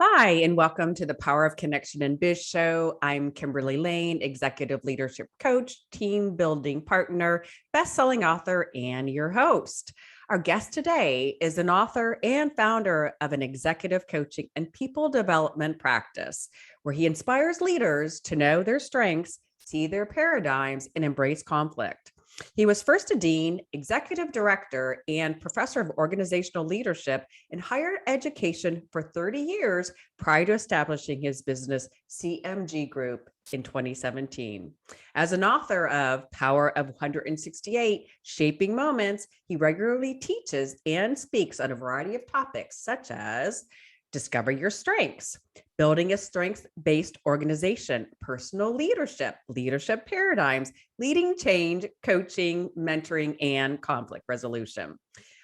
Hi, and welcome to the Power of Connection and Biz Show. I'm Kimberly Layne, executive leadership coach, team building partner, best-selling author, and your host. Our guest today is an author and founder of an executive coaching and people development practice, where he inspires leaders to know their strengths, see their paradigms, and embrace conflict. He was first a dean, executive director, and professor of organizational leadership in higher education for 30 years prior to establishing his business, CMG Group, in 2017. As an author of Power of 168, Shaping Moments, he regularly teaches and speaks on a variety of topics such as discover your strengths, building a strengths-based organization, personal leadership, leadership paradigms, leading change, coaching, mentoring, and conflict resolution.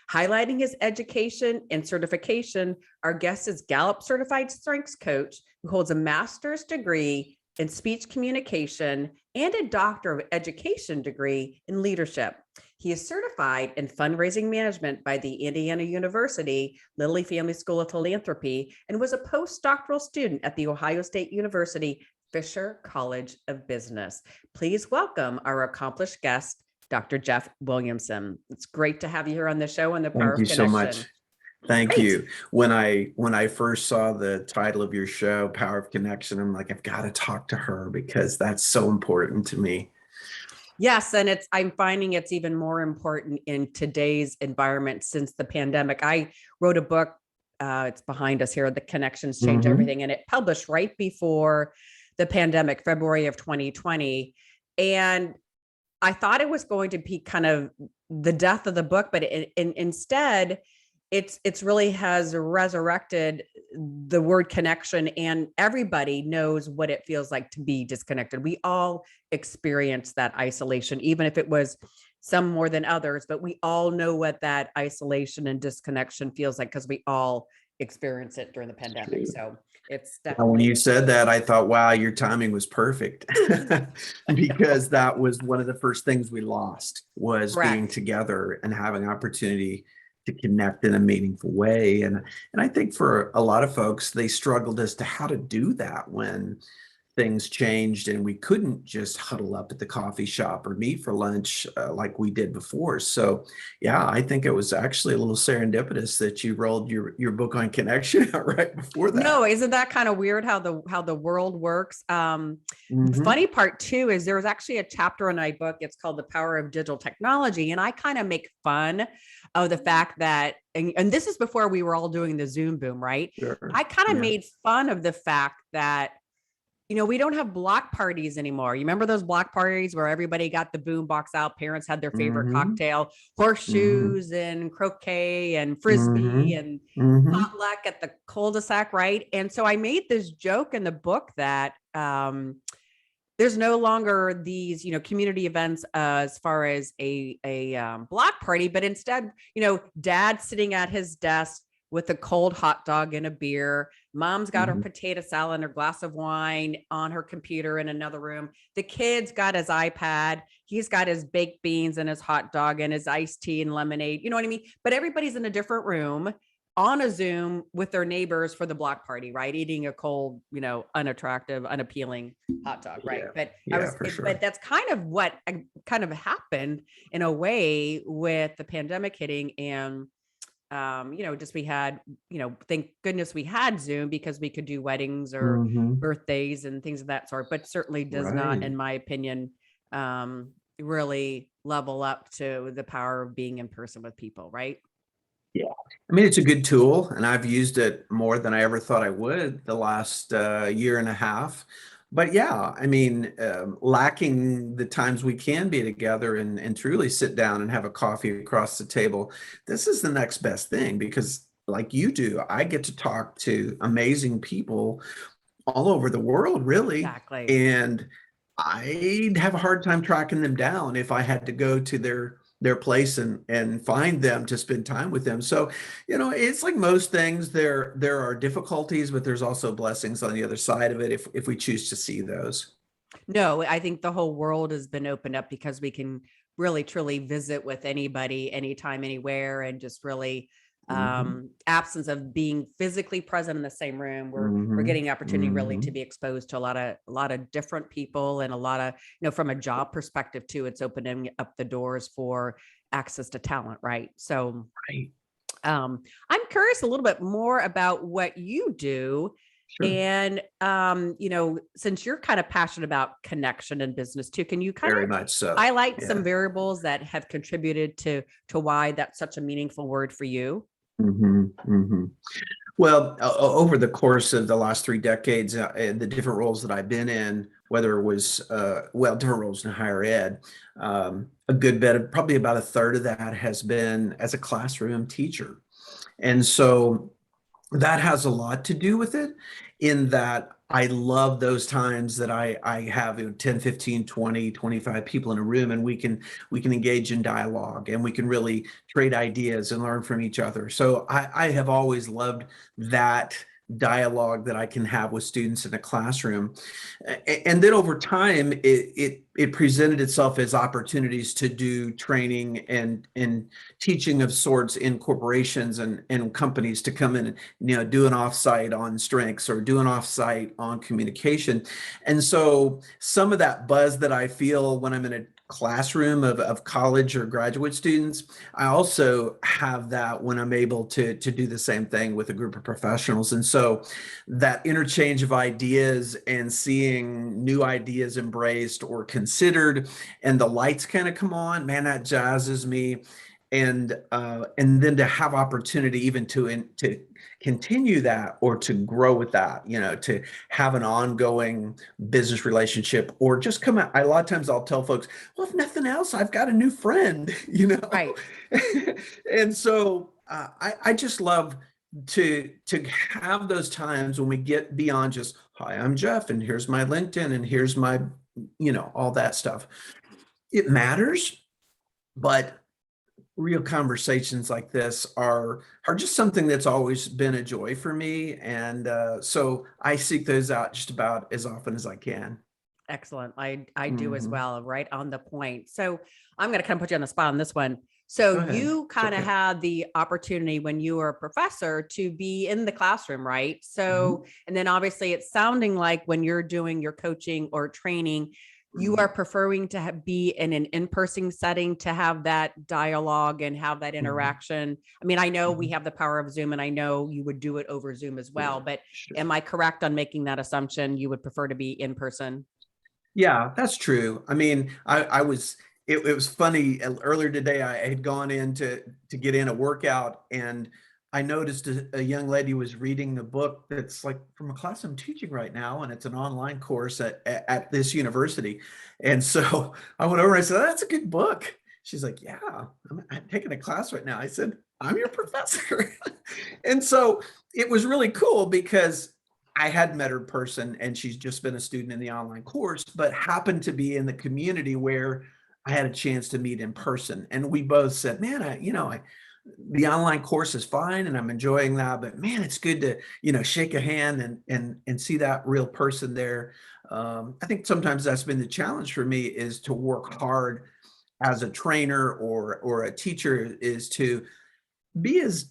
Highlighting his education and certification, our guest is Gallup Certified Strengths Coach who holds a master's degree in speech communication and a doctor of education degree in leadership. He is certified in fundraising management by the Indiana University Lilly Family School of Philanthropy and was a postdoctoral student at the Ohio State University Fisher College of Business. Please welcome our accomplished guest, Dr. Jeff Williamson. It's great to have you here on the show on the Power Thank of you so Connection. much. Thank Great. you. When I first saw the title of your show, Power of Connection, I'm like, I've got to talk to her because that's so important to me. Yes, and I'm finding it's even more important in today's environment since the pandemic. I wrote a book, it's behind us here, The Connections Change Everything, and it published right before the pandemic, February of 2020. And I thought it was going to be kind of the death of the book, but instead, it's really has resurrected the word connection, and everybody knows what it feels like to be disconnected. We all experience that isolation, even if it was some more than others, but we all know what that isolation and disconnection feels like because we all experience it during the pandemic. So it's definitely. When you said that, I thought, wow, your timing was perfect because that was one of the first things we lost was being Correct. together and having opportunity to connect in a meaningful way. And I think for a lot of folks, they struggled as to how to do that when things changed and we couldn't just huddle up at the coffee shop or meet for lunch like we did before. So yeah, I think it was actually a little serendipitous that you rolled your book on connection out right before that. No, isn't that kind of weird how the world works? The funny part too is there was actually a chapter in my book. It's called The Power of Digital Technology, and I kind of make fun of the fact that, and this is before we were all doing the Zoom boom, right? Sure. I kind of Yeah. made fun of the fact that we don't have block parties anymore. You remember those block parties where everybody got the boom box out, parents had their favorite cocktail, horseshoes and croquet and frisbee and potluck at the cul-de-sac, right? And so I made this joke in the book that there's no longer these, community events as far as a block party, but instead, dad sitting at his desk with a cold hot dog and a beer. Mom's got her potato salad and her glass of wine on her computer in another room. The kid's got his iPad. He's got his baked beans and his hot dog and his iced tea and lemonade. You know what I mean? But everybody's in a different room on a Zoom with their neighbors for the block party, right? Eating a cold, unattractive, unappealing hot dog, right? Yeah, But that's kind of what kind of happened in a way with the pandemic hitting. And just we had, thank goodness we had Zoom because we could do weddings or birthdays and things of that sort, but certainly does not, in my opinion, really level up to the power of being in person with people, right? Yeah. I mean, it's a good tool, and I've used it more than I ever thought I would the last year and a half. But yeah, I mean, lacking the times we can be together and truly sit down and have a coffee across the table, this is the next best thing because, like you do, I get to talk to amazing people all over the world, really. Exactly. And I'd have a hard time tracking them down if I had to go to their place and find them to spend time with them. So, it's like most things, there are difficulties, but there's also blessings on the other side of it if we choose to see those. No, I think the whole world has been opened up because we can really truly visit with anybody, anytime, anywhere, and just really absence of being physically present in the same room. We're getting the opportunity really to be exposed to a lot of different people, and a lot of, from a job perspective too, it's opening up the doors for access to talent. Right. So Right. I'm curious a little bit more about what you do. Sure. And, since you're kind of passionate about connection in business too, can you kind Very of much so. highlight some Yeah. variables that have contributed to why that's such a meaningful word for you? Well, over the course of the last 3 decades, the different roles that I've been in, whether it was, different roles in higher ed, a good bit of, probably about a third of that has been as a classroom teacher. And so that has a lot to do with it, in that I love those times that I have 10, 15, 20, 25 people in a room, and we can engage in dialogue, and we can really trade ideas and learn from each other. So I have always loved that dialogue that I can have with students in a classroom. And then over time, it presented itself as opportunities to do training and teaching of sorts in corporations and companies, to come in and do an offsite on strengths, or do an offsite on communication. And so some of that buzz that I feel when I'm in a classroom of college or graduate students, I also have that when I'm able to do the same thing with a group of professionals. And so that interchange of ideas, and seeing new ideas embraced or considered, and the lights kind of come on, man, that jazzes me. And then to have opportunity even to continue that, or to grow with that, to have an ongoing business relationship, or just come out. A lot of times I'll tell folks, well, if nothing else, I've got a new friend, Right. And so I just love to have those times when we get beyond just, hi, I'm Jeff, and here's my LinkedIn, and here's my, all that stuff. It matters, but real conversations like this are just something that's always been a joy for me. And so I seek those out just about as often as I can. Excellent. I do as Mhm. well. Right on the point. So I'm going to kind of put you on the spot on this one. So Go ahead. you It's kind of okay. had the opportunity when you were a professor to be in the classroom, right? Mhm. So, and then obviously it's sounding like when you're doing your coaching or training, you Mhm. are preferring to be in an in-person setting to have that dialogue and have that Mhm. interaction. I mean, I know we Mhm. have the power of Zoom, and I know you would do it over Zoom as well, but Sure. am I correct on making that assumption? You would prefer to be in person? Yeah, that's true. I mean, I was it was funny, earlier today. I had gone in to get in a workout, and I noticed a young lady was reading the book that's like from a class I'm teaching right now, and it's an online course at this university. And so I went over and I said, "That's a good book." She's like, "Yeah, I'm taking a class right now." I said, "I'm your professor." And so it was really cool, because I had met her in person, and she's just been a student in the online course, but happened to be in the community where I had a chance to meet in person. And we both said, man, the online course is fine, and I'm enjoying that, but man, it's good to, shake a hand and see that real person there. I think sometimes that's been the challenge for me, is to work hard as a trainer or a teacher, is to be as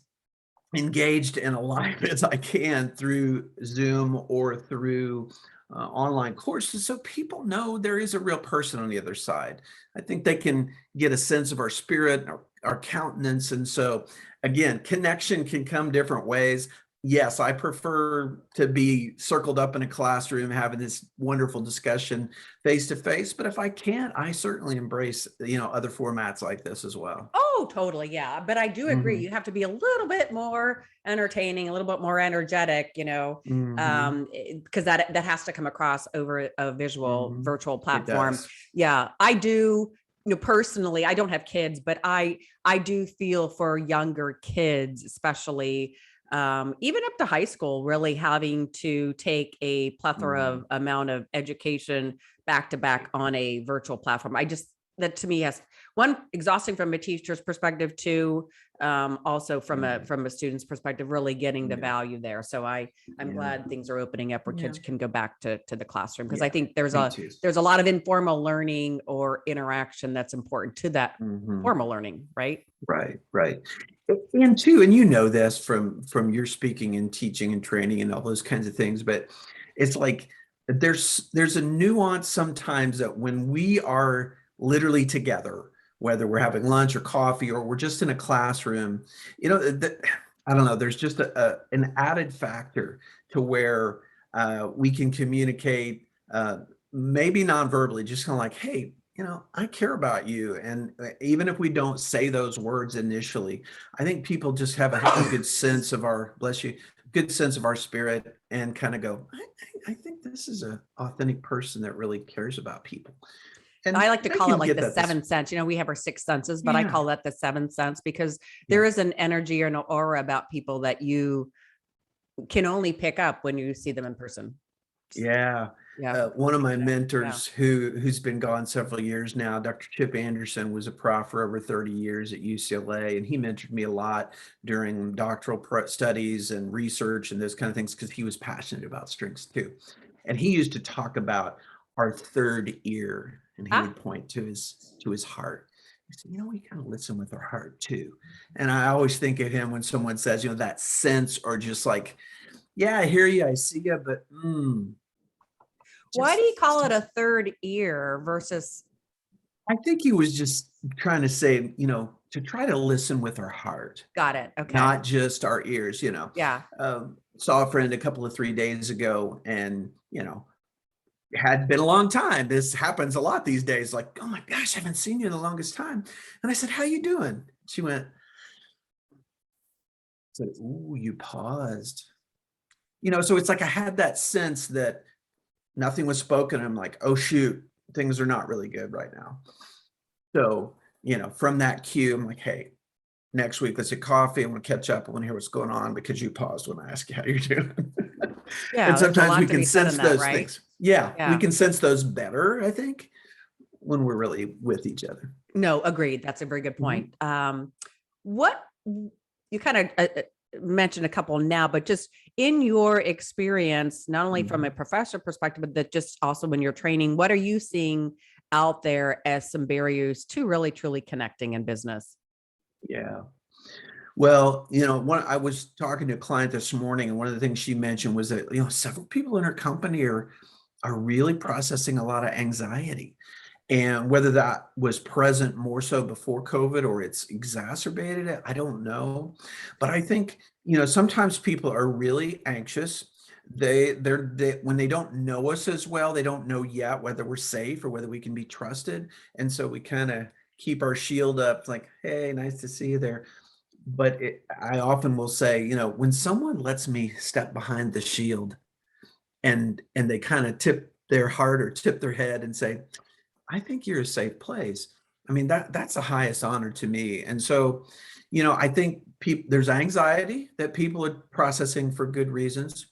engaged and alive as I can through Zoom or through online courses, so people know there is a real person on the other side. I think they can get a sense of our spirit, our countenance. And so, again, connection can come different ways. Yes, I prefer to be circled up in a classroom having this wonderful discussion face to face, but if I can't, I certainly embrace, other formats like this as well. Oh, totally. Yeah. But I do agree. Hmm. You have to be a little bit more entertaining, a little bit more energetic, Hmm. because that has to come across over a visual Hmm. virtual It platform. does. Yeah. I do, personally, I don't have kids, but I do feel for younger kids, especially even up to high school, really having to take a plethora Mm. of amount of education back to back on a virtual platform. That to me has one, exhausting from a teacher's perspective, two, also from Yeah. a student's perspective, really getting the Yeah. value there. So I'm Yeah. glad things are opening up where Yeah. kids can go back to the classroom, because I Yeah. think there's Me too. a lot of informal learning or interaction that's important to that Mhm. formal learning, right? Right, right. And too, and you know this from your speaking and teaching and training and all those kinds of things, but it's like there's a nuance sometimes that when we are literally together, whether we're having lunch or coffee or we're just in a classroom, that I don't know, there's just an added factor to where we can communicate, maybe non-verbally, just kind of like, hey, I care about you. And even if we don't say those words initially, I think people just have a good sense of our, bless you, good sense of our spirit, and kind of go, I think this is an authentic person that really cares about people. And I like to they call it can like get the that seventh sense. We have our sixth senses, but I Yeah. call that the seventh sense, because Yeah. there is an energy or an aura about people that you can only pick up when you see them in person. Yeah. Yeah. One of my mentors who's been gone several years now, Dr. Chip Anderson, was a prof for over 30 years at UCLA, and he mentored me a lot during doctoral studies and research and those kind of things, because he was passionate about strengths too. And he used to talk about our third ear, and he would point to his heart. He said, we kind of listen with our heart too. And I always think of him when someone says, that sense, or just like, yeah, I hear you, I see you, but Why do you call it a third ear versus? I think he was just trying to say, to try to listen with our heart, Got it. Okay. not just our ears, Yeah. Saw a friend a couple of 3 days ago, and, had been a long time. This happens a lot these days. Like, oh my gosh, I haven't seen you in the longest time. And I said, how you doing? She said, ooh, you paused. So it's like I had that sense that nothing was spoken. I'm like, oh shoot, things are not really good right now. So, from that cue, I'm like, hey, next week, let's get coffee. I want to catch up. I want to hear what's going on because you paused when I asked you how you're doing. Yeah. And There's a sometimes lot we to can be said sense in that, those right? things. Yeah, we Yeah. can sense those better, I think, when we're really with each other. No, agreed. That's a very good point. What you kind of mentioned a couple now, but just in your experience, not only from a professor perspective, but that just also when you're training, what are you seeing out there as some barriers to really truly connecting in business? Yeah. Well, I was talking to a client this morning, and one of the things she mentioned was that, several people in her company are really processing a lot of anxiety. And whether that was present more so before COVID or it's exacerbated it, I don't know. But I think, sometimes people are really anxious. When they don't know us as well, they don't know yet whether we're safe or whether we can be trusted. And so we kind of keep our shield up, like, hey, nice to see you there. But I often will say, when someone lets me step behind the shield, and they kind of tip their heart or tip their head and say, I think you're a safe place. I mean, that's the highest honor to me. And so, I think there's anxiety that people are processing for good reasons.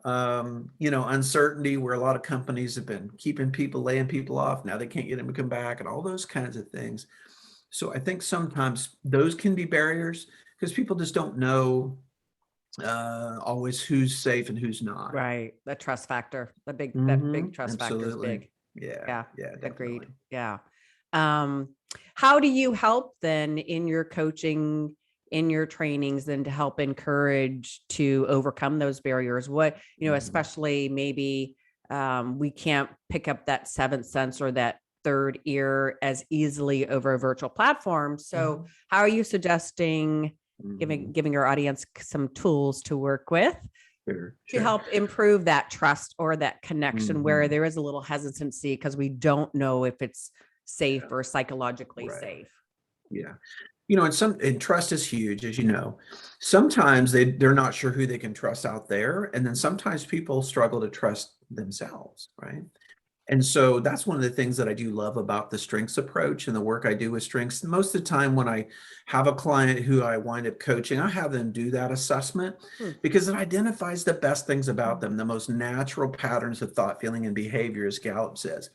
Uncertainty, where a lot of companies have been keeping people, laying people off. Now they can't get them to come back, and all those kinds of things. So I think sometimes those can be barriers, because people just don't know always who's safe and who's not. Right. The trust factor, that big trust factor is Absolutely. big. Yeah. Agreed. Definitely. Yeah. How do you help then in your coaching, in your trainings, then to help encourage to overcome those barriers? What, especially maybe we can't pick up that seventh sense or that third ear as easily over a virtual platform. So how are you suggesting giving your audience some tools to work with Sure. to help improve that trust or that connection where there is a little hesitancy because we don't know if it's safe or psychologically safe? Yeah. And trust is huge, as you know. Sometimes they're not sure who they can trust out there. And then sometimes people struggle to trust themselves, right? And so that's one of the things that I do love about the strengths approach and the work I do with strengths. Most of the time when I have a client who I wind up coaching, I have them do that assessment because it identifies the best things about them, the most natural patterns of thought, feeling, and behavior, as Gallup says.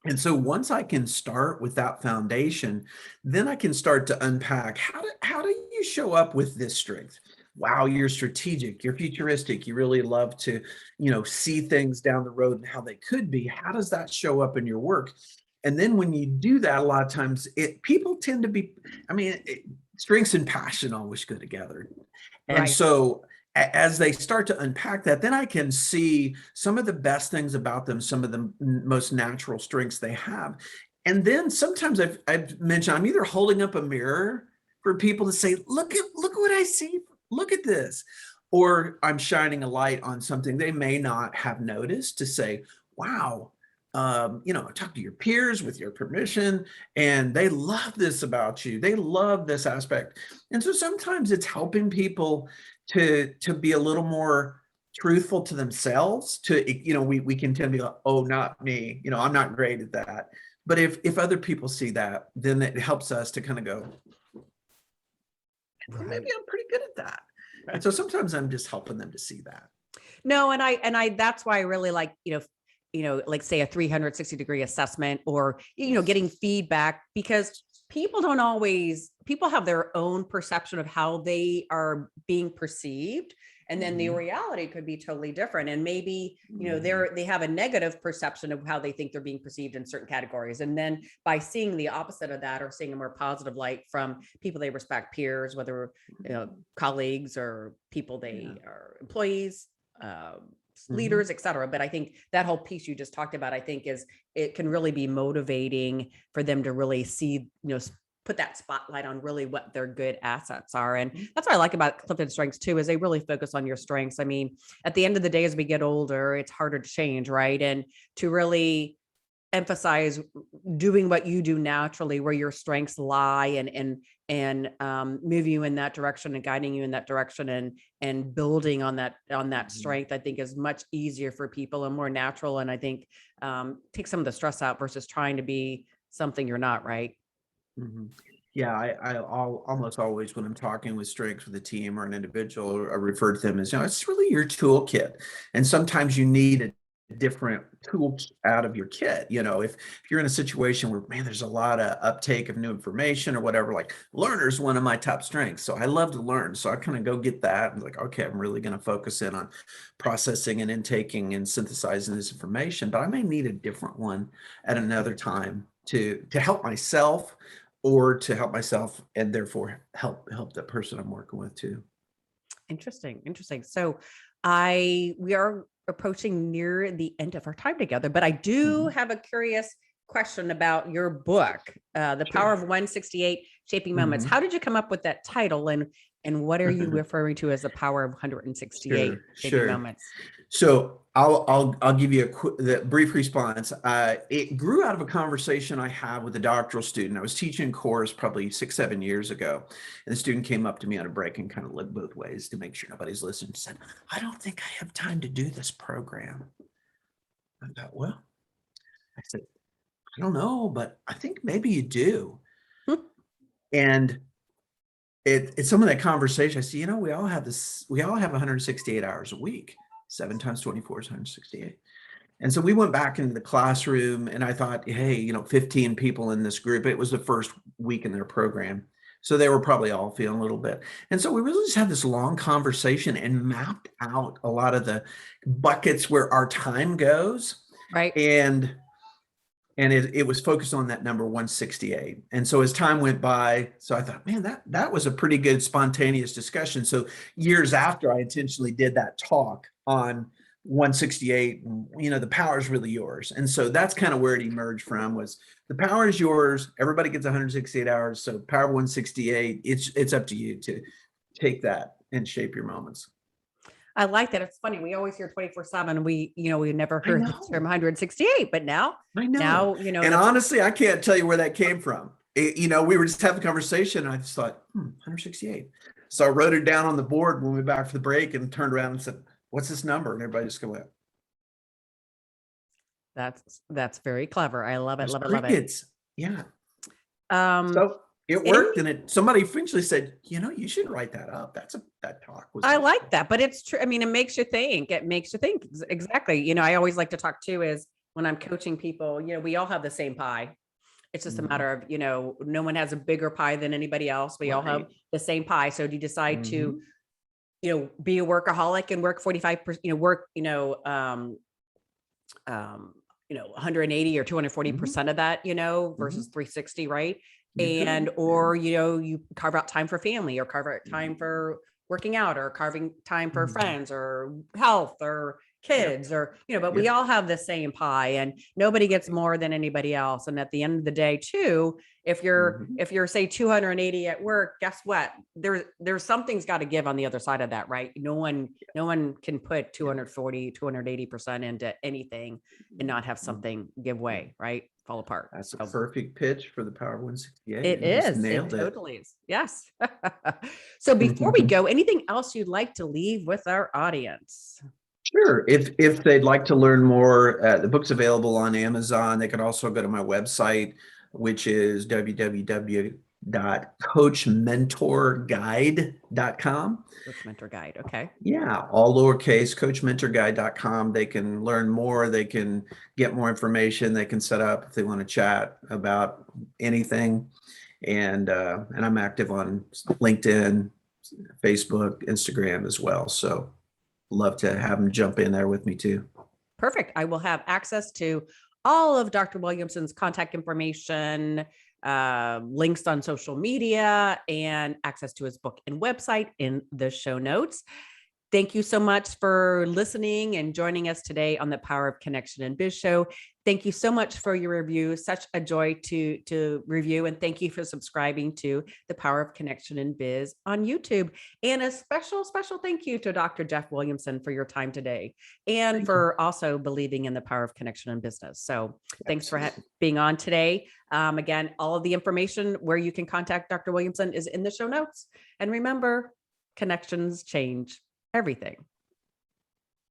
And so once I can start with that foundation, then I can start to unpack how do you show up with this strength? Wow, you're strategic, you're futuristic, you really love to, see things down the road and how they could be. How does that show up in your work? And then when you do that, a lot of times people tend to be, I mean, strengths and passion always go together. And Right. so as they start to unpack that, then I can see some of the best things about them, some of the most natural strengths they have. And then sometimes I've mentioned I'm either holding up a mirror for people to say, look what I see, look at this, or I'm shining a light on something they may not have noticed to say, wow, talk to your peers with your permission, and they love this about you. They love this aspect. And so sometimes it's helping people to be a little more truthful to themselves. We can tend to be like, oh, not me, I'm not great at that. But if other people see that, then it helps us to kind of go, well, maybe Right. I'm pretty good at that. And so sometimes I'm just helping them to see that. No, and I that's why I really like, like say a 360-degree assessment, or, getting feedback, because people have their own perception of how they are being perceived. And then the Mhm. reality could be totally different. And maybe, they have a negative perception of how they think they're being perceived in certain categories. And then by seeing the opposite of that, or seeing a more positive light from people they respect, peers, whether, colleagues or people Yeah. they are employees, Mhm. leaders, et cetera. But I think that whole piece you just talked about, I think it can really be motivating for them to really see, put that spotlight on really what their good assets are. And that's what I like about Clifton Strengths too, is they really focus on your strengths. I mean, at the end of the day, as we get older, it's harder to change, right? And to really emphasize doing what you do naturally, where your strengths lie, and move you in that direction and guiding you in that direction, and building on that Mhm. strength, I think is much easier for people and more natural. And I think take some of the stress out versus trying to be something you're not, right? Mhm. Yeah, I'll almost always, when I'm talking with strengths with a team or an individual, I refer to them as, it's really your toolkit. And sometimes you need a different tool out of your kit. If you're in a situation where, man, there's a lot of uptake of new information or whatever, like learner's one of my top strengths. So I love to learn. So I kind of go get that and like, okay, I'm really going to focus in on processing and intaking and synthesizing this information, but I may need a different one at another time to help myself, or to help myself and therefore help the person I'm working with too. Interesting, interesting. So we are approaching near the end of our time together, but I do Mhm. have a curious question about your book, The Power Sure. of 168 Shaping Moments. Mhm. How did you come up with that title, and what are you referring to as the power of 168 Sure, shaping sure. moments? So I'll give you the brief response. It grew out of a conversation I had with a doctoral student. I was teaching a course probably 6, 7 years ago, and the student came up to me on a break and kind of looked both ways to make sure nobody's listening. Said, "I don't think I have time to do this program." I thought, well, I said, I don't know, but I think maybe you do. Hmm. And it's some of that conversation. I see, we all have this, we all have 168 hours a week. 7 times 24 is 168. And so we went back into the classroom and I thought, hey, 15 people in this group. It was the first week in their program. So they were probably all feeling a little bit. And so we really just had this long conversation and mapped out a lot of the buckets where our time goes. Right. And it was focused on that number 168. And so as time went by, so I thought, man, that was a pretty good spontaneous discussion. So years after, I intentionally did that talk on 168, and the power is really yours. And so that's kind of where it emerged from, was the power is yours. Everybody gets 168 hours. So power 168, it's up to you to take that and shape your moments. I like that. It's funny. We always hear 24/7. We never I heard the term know. 168, but now, I know. now, And that's honestly, I can't tell you where that came from. We were just having a conversation and I just thought, 168. So I wrote it down on the board when we went back for the break and turned around and said, what's this number? And everybody just went, that's very clever. I love it. there's Love it. Love it. crickets. Yeah. Um, So it in worked. And somebody eventually said, you should write that up. That talk was I like useful. that, but it's true. I mean, it makes you think. It makes you think. Exactly. I always like to talk too is when I'm coaching people, we all have the same pie. It's just a matter of, no one has a bigger pie than anybody else. We all have Right. the same pie. So do you decide to, Mhm. be a workaholic and work 45%, work, 180 or Mhm. 240% of that, versus Mhm. 360, right? You And, could. Yeah. or, you carve out time for family or carve out time Mhm. for working out or carving time for Mhm. friends or health or Yep. kids or, but we Yep. all have the same pie and nobody gets Right. more than anybody else. And at the end of the day too, if you're, Mhm. if you're say 280 at work, guess what? There's something's got to give on the other side of that, right? No one can put Yeah. 240, 280% into anything and not have Mhm. something give Yeah. way, right? Fall apart. That's a So perfect pitch for the Power of 168. it You just is. It nailed it. totally is. Yes. So before we go, anything else you'd like to leave with our audience? Sure. If they'd like to learn more, the book's available on Amazon. They can also go to my website, which is www.coachmentorguide.com. Coach Mentor Guide. Okay. Yeah, all lowercase, coachmentorguide.com. They can learn more. They can get more information. They can set up if they want to chat about anything. And I'm active on LinkedIn, Facebook, Instagram as well. So love to have them jump in there with me too. Perfect. I will have access to all of Dr. Williamson's contact information, links on social media, and access to his book and website in the show notes. Thank you so much for listening and joining us today on the Power of Connection and Biz Show. Thank you so much for your review. Such a joy to review. And thank you for subscribing to the Power of Connection and Biz on YouTube. And a special, special thank you to Dr. Jeff Williamson for your time today and Thank you. for also believing in the power of connection and business. So thanks for Absolutely. being on today. Again, all of the information where you can contact Dr. Williamson is in the show notes. And remember, connections change everything.